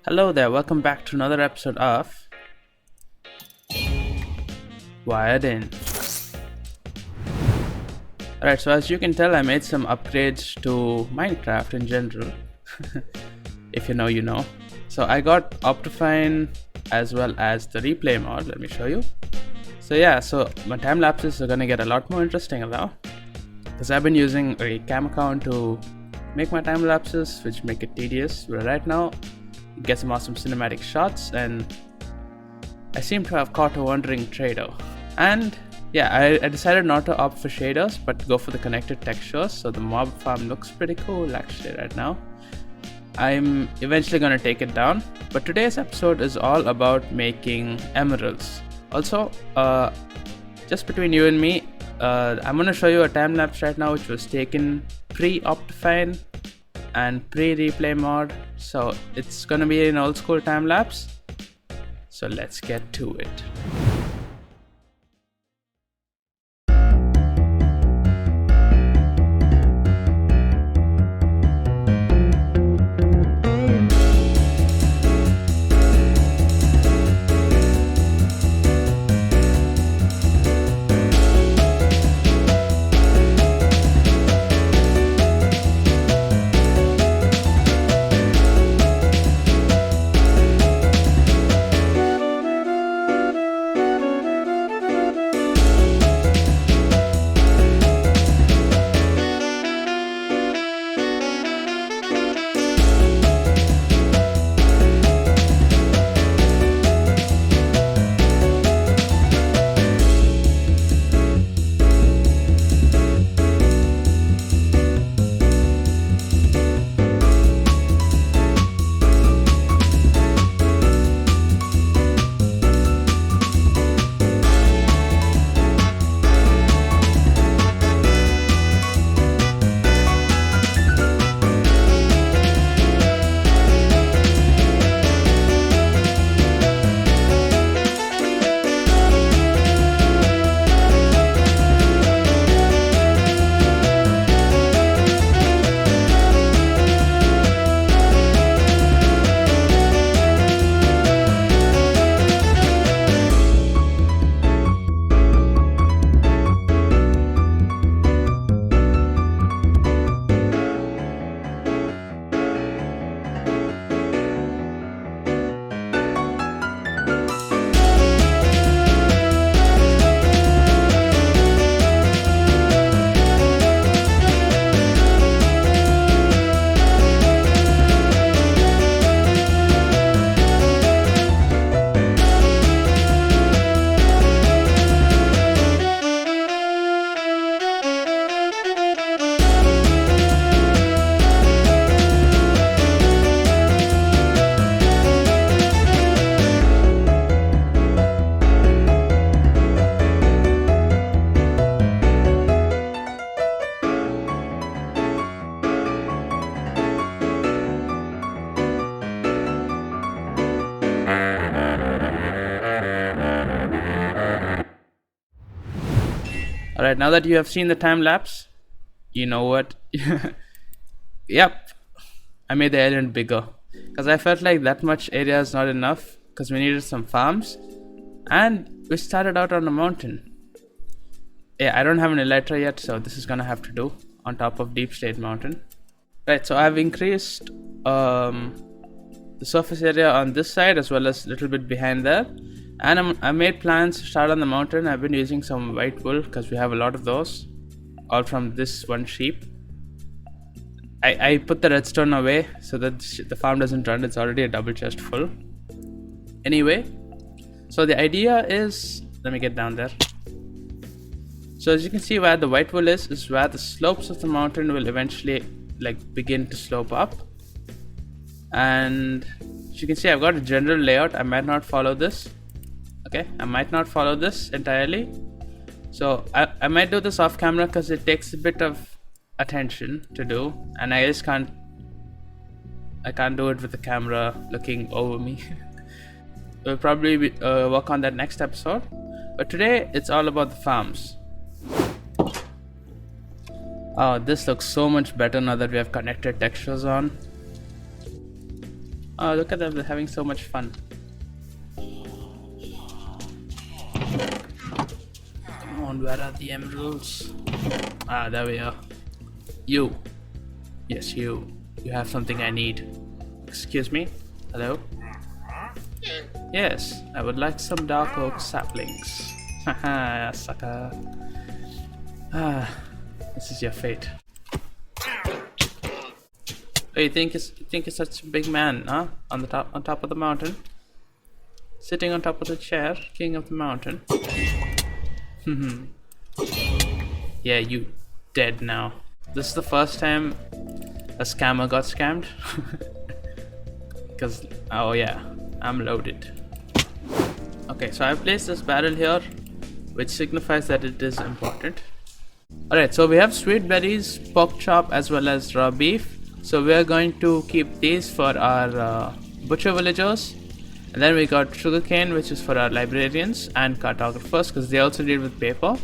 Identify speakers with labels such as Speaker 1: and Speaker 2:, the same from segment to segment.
Speaker 1: Hello there, welcome back to another episode of Wired In. Alright, so as you can tell, I made some upgrades to Minecraft in general. If you know, you know. So I got Optifine as well as the replay mod. Let me show you. So yeah, so my time lapses are gonna get a lot more interesting now, because I've been using a cam account to make my time lapses, which make it tedious. But right now, get some awesome cinematic shots, and I seem to have caught a wandering trader. And yeah, I decided not to opt for shaders but go for the connected textures, so the mob farm looks pretty cool actually right now. I'm eventually gonna take it down, but today's episode is all about making emeralds. Also, just between you and me, I'm gonna show you a time lapse right now which was taken pre-Optifine and pre-replay mod, so it's gonna be an old school time lapse. So let's get to it. Alright, now that you have seen the time lapse, you know what? Yep, I made the island bigger, because I felt like that much area is not enough, because we needed some farms, and we started out on a mountain. Yeah, I don't have an elytra yet, so this is gonna have to do on top of Deep State Mountain. Right, so I've increased the surface area on this side as well as a little bit behind there. And I made plans to start on the mountain. I've been using some white wool because we have a lot of those, all from this one sheep. I put the redstone away so that the farm doesn't run. It's already a double chest full. Anyway, so the idea is, let me get down there. So as you can see, where the white wool is where the slopes of the mountain will eventually begin to slope up. And as you can see, I've got a general layout. I might not follow this. Okay, I might not follow this entirely, so I might do this off camera because it takes a bit of attention to do, and I can't do it with the camera looking over me. We'll probably work on that next episode, but today it's all about the farms. Oh, this looks so much better now that we have connected textures on. Oh, look at them, they're having so much fun. Come on, where are the emeralds? Ah, there we are. You. Yes, you. You have something I need. Excuse me? Hello? Yes, I would like some dark oak saplings. Haha, sucker. Ah, this is your fate. Oh, you think you're such a big man, huh? On top of the mountain, sitting on top of the chair, king of the mountain. Yeah, you dead now. This is the first time a scammer got scammed. Because oh yeah, I'm loaded. Okay, so I've placed this barrel here, which signifies that it is important. Alright, so we have sweet berries, pork chop, as well as raw beef. So we are going to keep these for our butcher villagers. And then we got sugarcane, which is for our librarians and cartographers, because they also deal with paper.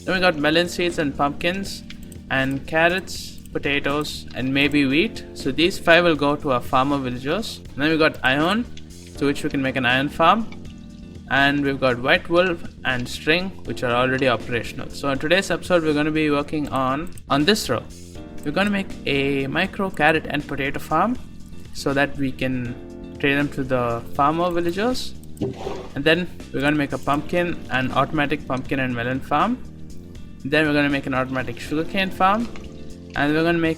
Speaker 1: Then we got melon seeds and pumpkins, and carrots, potatoes, and maybe wheat. So these 5 will go to our farmer villagers. And then we got iron, to which we can make an iron farm. And we've got white wool and string, which are already operational. So in today's episode, we're going to be working on this row. We're going to make a micro carrot and potato farm so that we can trade them to the farmer villagers. And then we're going to make a pumpkin, an automatic pumpkin and melon farm. Then we're going to make an automatic sugarcane farm. And we're going to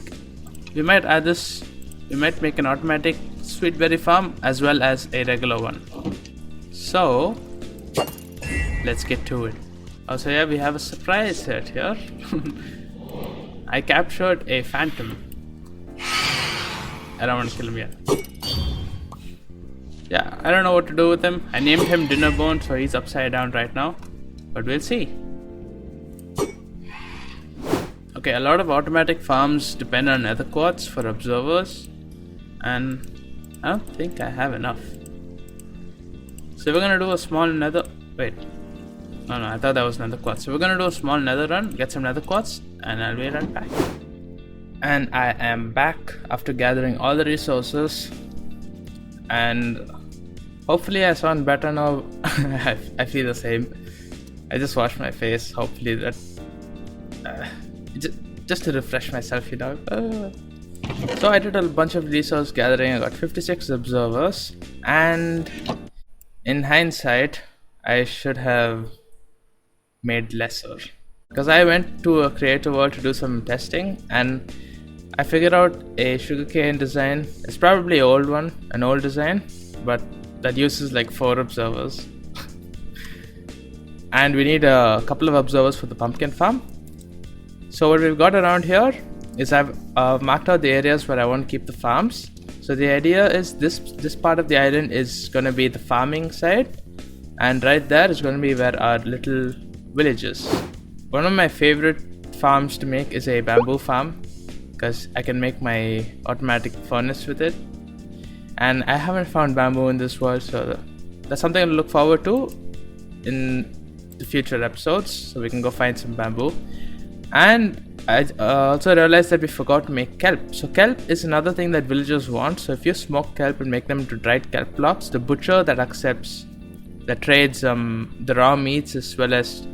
Speaker 1: we might make an automatic sweet berry farm as well as a regular one. So let's get to it. Also, yeah, we have a surprise set here. I captured a phantom. I don't want to kill him yet. Yeah, I don't know what to do with him. I named him Dinnerbone, so he's upside down right now. But we'll see. Okay, a lot of automatic farms depend on nether quartz for observers. And I don't think I have enough. So we're gonna do a small nether... Wait. No, I thought that was nether quartz. So we're gonna do a small nether run, get some nether quartz, and I'll be right back. And I am back after gathering all the resources. And hopefully I sound better now. I feel the same. I just washed my face. Hopefully that... just to refresh myself, you know. So I did a bunch of resource gathering. I got 56 observers. And... in hindsight, I should have made lesser, because I went to a creative world to do some testing and I figured out a sugarcane design. It's probably an old design, but that uses like 4 observers. And we need a couple of observers for the pumpkin farm. So what we've got around here is I've marked out the areas where I want to keep the farms. So the idea is this part of the island is going to be the farming side, and right there is going to be where our little village is. One of my favorite farms to make is a bamboo farm, because I can make my automatic furnace with it. And I haven't found bamboo in this world, so that's something to look forward to in the future episodes, so we can go find some bamboo. And I also realized that we forgot to make kelp. So kelp is another thing that villagers want. So if you smoke kelp and make them into dried kelp blocks, the butcher that trades the raw meats as well as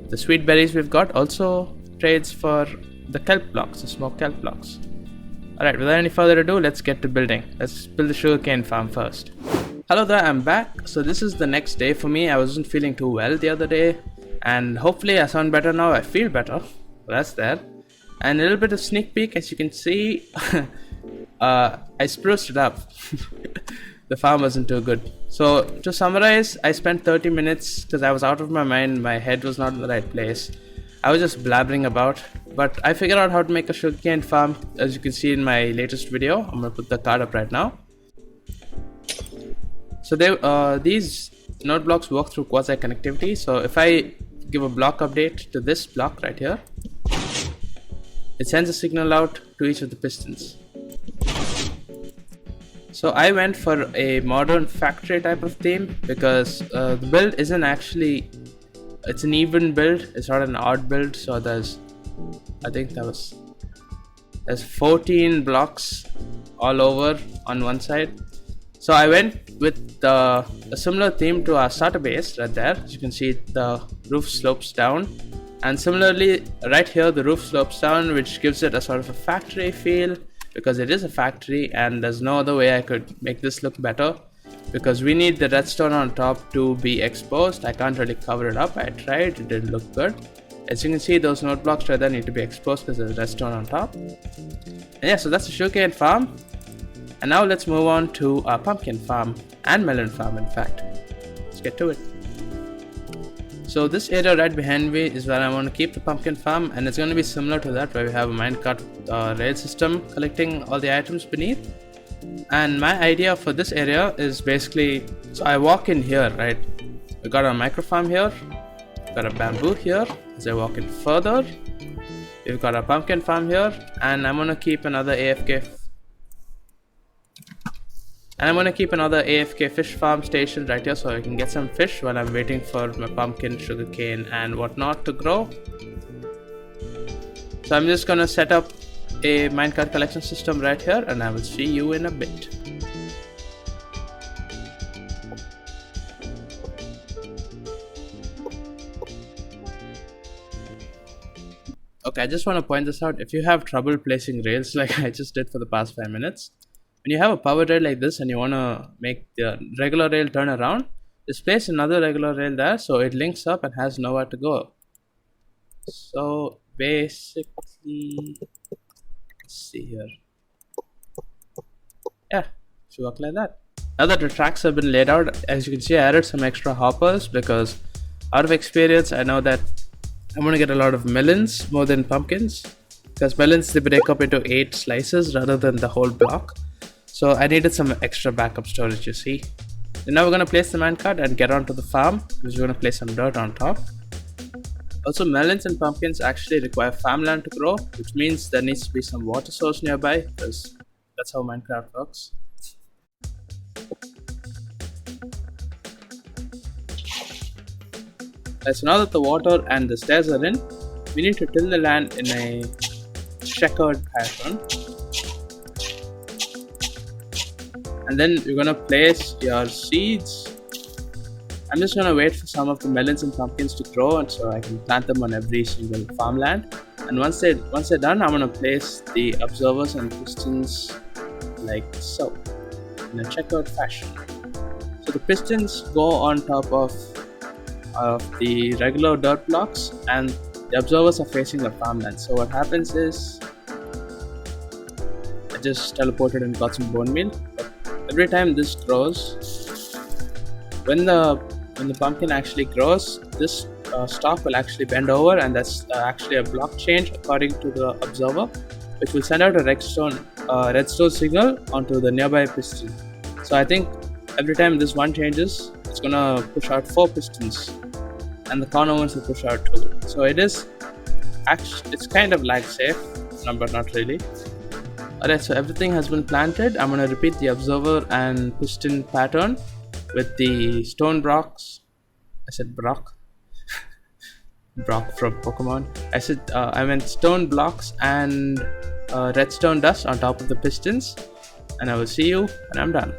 Speaker 1: the sweet berries we've got also trades for the kelp blocks, the smoked kelp blocks. Alright, without any further ado, let's get to building. Let's build the sugarcane farm first. Hello there, I'm back. So this is the next day for me. I wasn't feeling too well the other day, and hopefully I sound better now. I feel better. That's there. And a little bit of sneak peek, as you can see. I spruced it up. The farm wasn't too good. So to summarize, I spent 30 minutes because I was out of my mind. My head was not in the right place. I was just blabbering about, but I figured out how to make a sugarcane farm, as you can see in my latest video. I'm gonna put the card up right now. So these node blocks work through quasi connectivity. So if I give a block update to this block right here, it sends a signal out to each of the pistons. So I went for a modern factory type of theme because the build isn't actually, it's an even build, it's not an odd build. So there's 14 blocks all over on one side, So I went with a similar theme to our starter base right there. As you can see, the roof slopes down, and similarly right here the roof slopes down, which gives it a sort of a factory feel, because it is a factory and there's no other way I could make this look better, because we need the redstone on top to be exposed. I can't really cover it up. I tried, it didn't look good. As you can see, those note blocks right there need to be exposed because there's redstone on top. And yeah, so that's the sugarcane farm. And now let's move on to our pumpkin farm and melon farm, in fact. Let's get to it. So this area right behind me is where I want to keep the pumpkin farm, and it's going to be similar to that, where we have a minecart rail system collecting all the items beneath. And my idea for this area is basically, so I walk in here, right? We got a micro farm here, got a bamboo here. As I walk in further, we've got a pumpkin farm here, and I'm going to keep another AFK fish farm station right here, so I can get some fish while I'm waiting for my pumpkin, sugarcane and whatnot to grow. So I'm just gonna set up a minecart collection system right here, and I will see you in a bit. Okay, I just want to point this out. If you have trouble placing rails like I just did for the past 5 minutes, when you have a power rail like this and you want to make the regular rail turn around, just place another regular rail there so it links up and has nowhere to go. So basically, let's see here. Yeah, should work like that. Now that the tracks have been laid out, as you can see, I added some extra hoppers because out of experience I know that I'm going to get a lot of melons more than pumpkins, because melons, they break up into 8 slices rather than the whole block. So I needed some extra backup storage, you see. And now we're going to place the minecart and get onto the farm, because we're going to place some dirt on top. Also, melons and pumpkins actually require farmland to grow, which means there needs to be some water source nearby, because that's how Minecraft works. So now that the water and the stairs are in, we need to till the land in a checkered pattern. And then you're gonna place your seeds. I'm just gonna wait for some of the melons and pumpkins to grow, and so I can plant them on every single farmland. And once they're done, I'm gonna place the observers and pistons like so, in a checkered fashion. So the pistons go on top of the regular dirt blocks, and the observers are facing the farmland. So what happens is, I just teleported and got some bone meal. But every time this grows, when the pumpkin actually grows, this stalk will actually bend over, and that's actually a block change according to the observer, which will send out a redstone signal onto the nearby piston. So I think every time this one changes, it's gonna push out 4 pistons, and the corner ones will push out 2. So it's kind of lag safe, but not really. Alright, so everything has been planted. I'm gonna repeat the observer and piston pattern with the stone blocks. I said Brock. Brock from Pokemon. I meant stone blocks and redstone dust on top of the pistons, and I will see you when I'm done.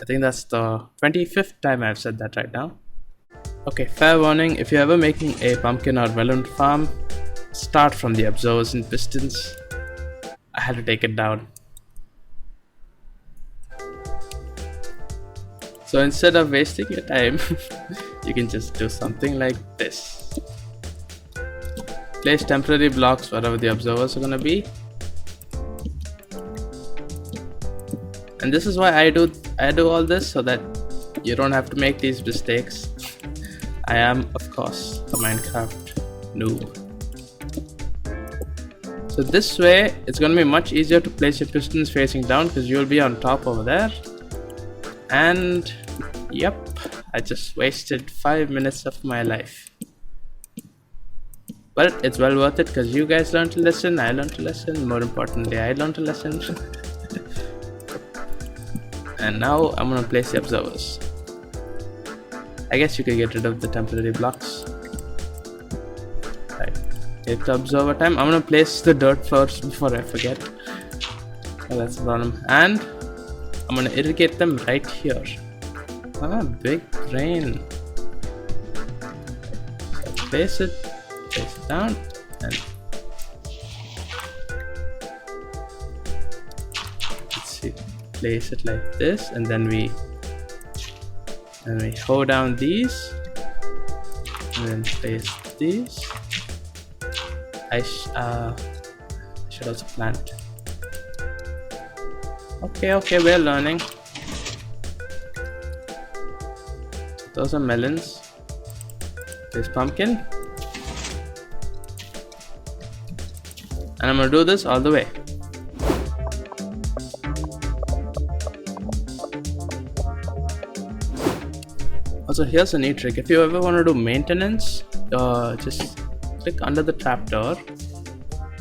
Speaker 1: I think that's the 25th time I've said that right now. Okay, fair warning, if you're ever making a pumpkin or melon farm, start from the observers and pistons. I had to take it down. So instead of wasting your time, you can just do something like this. Place temporary blocks wherever the observers are gonna be. And this is why I do all this, so that you don't have to make these mistakes. I am, of course, a Minecraft noob. So this way, it's going to be much easier to place your pistons facing down, because you'll be on top over there. And yep, I just wasted 5 minutes of my life. But it's well worth it, because you guys learned to listen, I learned to listen, more importantly, I learned to listen. And now I'm going to place the observers. I guess you could get rid of the temporary blocks. Right, take the observer time. I'm gonna place the dirt first before I forget. So that's the bottom. And I'm gonna irrigate them right here. Ah, big brain. So place it down, and let's see, place it like this, and then we hoe down these, and then place these. I should also plant. Okay, we're learning. Those are melons. There's pumpkin. And I'm gonna do this all the way. Also, here's a neat trick. If you ever want to do maintenance, just click under the trapdoor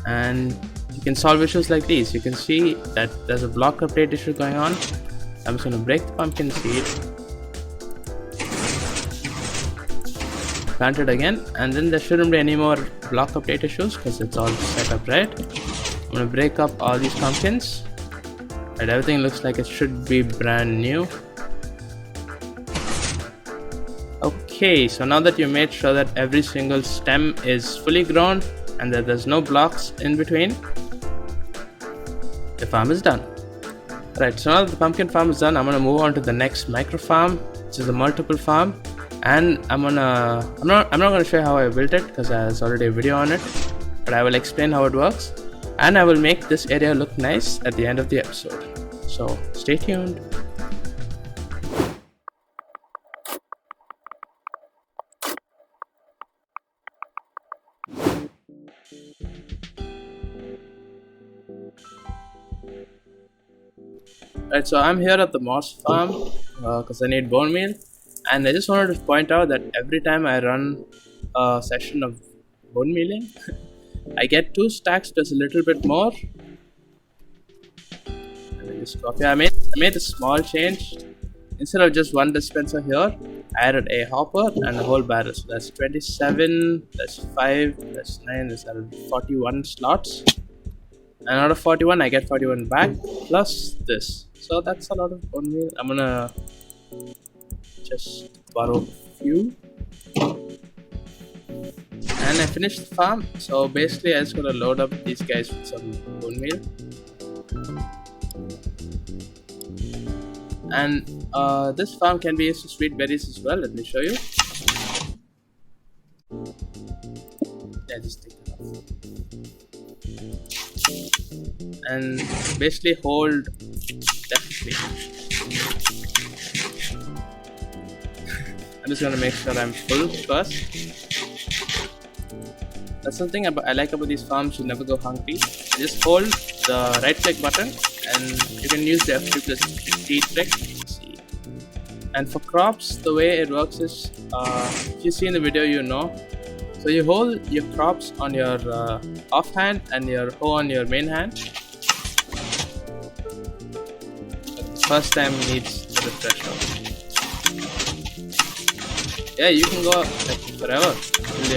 Speaker 1: and you can solve issues like these. You can see that there's a block update issue going on. I'm just going to break the pumpkin seed, plant it again, and then there shouldn't be any more block update issues because it's all set up right. I'm going to break up all these pumpkins, and everything looks like it should be brand new. Okay, so now that you made sure that every single stem is fully grown and that there's no blocks in between, the farm is done. Right, so now that the pumpkin farm is done, I'm gonna move on to the next micro farm, which is the multiple farm, and I'm not gonna show you how I built it because there's already a video on it, but I will explain how it works, and I will make this area look nice at the end of the episode. So stay tuned. Right, so I'm here at the moss farm because I need bone meal, and I just wanted to point out that every time I run a session of bone mealing, I get 2 stacks plus a little bit more. And I just copy. I made a small change. Instead of just 1 dispenser here, I added a hopper and a whole barrel. So that's 27, that's 5, that's 9, that's 41 slots. And out of 41, I get 41 back plus this. So that's a lot of bone meal. I'm gonna just borrow a few. And I finished the farm. So basically, I just gotta load up these guys with some bone meal. And this farm can be used for sweet berries as well. Let me show you. Yeah, just take it off. And basically hold definitely. I'm just gonna make sure I'm full first. That's something I like about these farms. You never go hungry. Just hold the right click button and you can use the F2 plus T trick. See. And for crops, the way it works is if you see in the video, you know. So you hold your crops on your off hand and your hoe on your main hand. First time needs a refresher. Yeah, you can go like forever till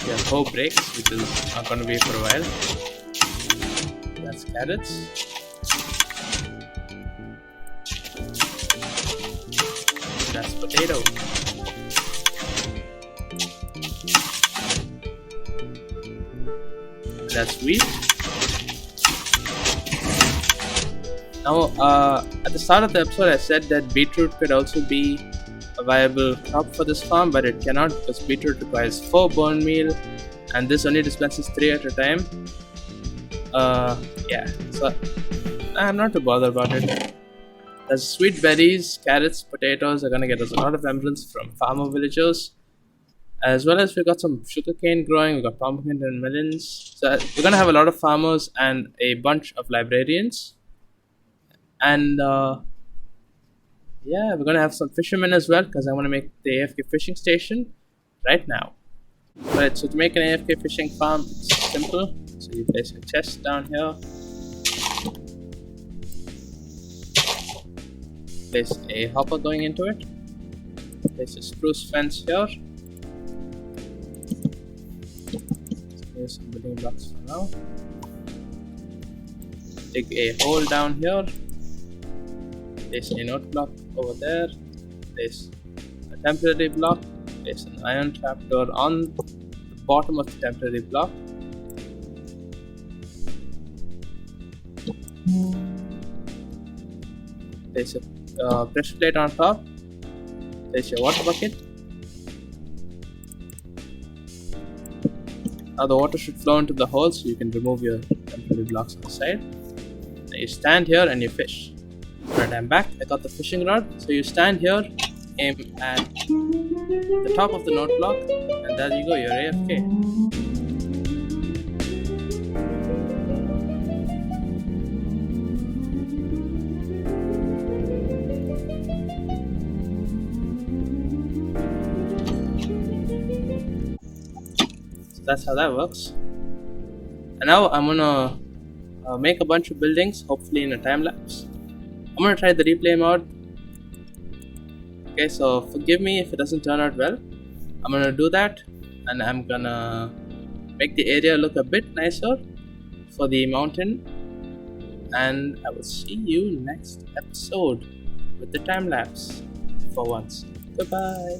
Speaker 1: your hoe breaks, which is not going to be for a while. That's carrots. That's potato. That's wheat. Now, at the start of the episode, I said that beetroot could also be a viable crop for this farm, but it cannot because beetroot requires 4 bone meal, and this only dispenses 3 at a time. Yeah, so I'm not too bothered about it. There's sweet berries, carrots, potatoes are gonna get us a lot of emeralds from farmer villagers. As well as we got some sugarcane growing, we got pumpkin and melons. So we're gonna have a lot of farmers and a bunch of librarians. And yeah, we're gonna have some fishermen as well because I want to make the AFK fishing station right now. Alright, so to make an AFK fishing farm, it's simple. So you place a chest down here. Place a hopper going into it. Place a spruce fence here. Here's some building blocks for now. Dig a hole down here. Place a note block over there. Place a temporary block. Place an iron trapdoor on the bottom of the temporary block. Place a pressure plate on top. Place your water bucket. Now the water should flow into the hole so you can remove your temporary blocks on the side. Now you stand here and you fish. Alright, I'm back. I got the fishing rod. So you stand here, aim at the top of the note block, and there you go, you're AFK. So that's how that works. And now I'm gonna make a bunch of buildings, hopefully in a time lapse. I'm gonna try the replay mode. Okay, so forgive me if it doesn't turn out well. I'm gonna do that, and I'm gonna make the area look a bit nicer for the mountain. And I will see you next episode with the time lapse for once. Goodbye.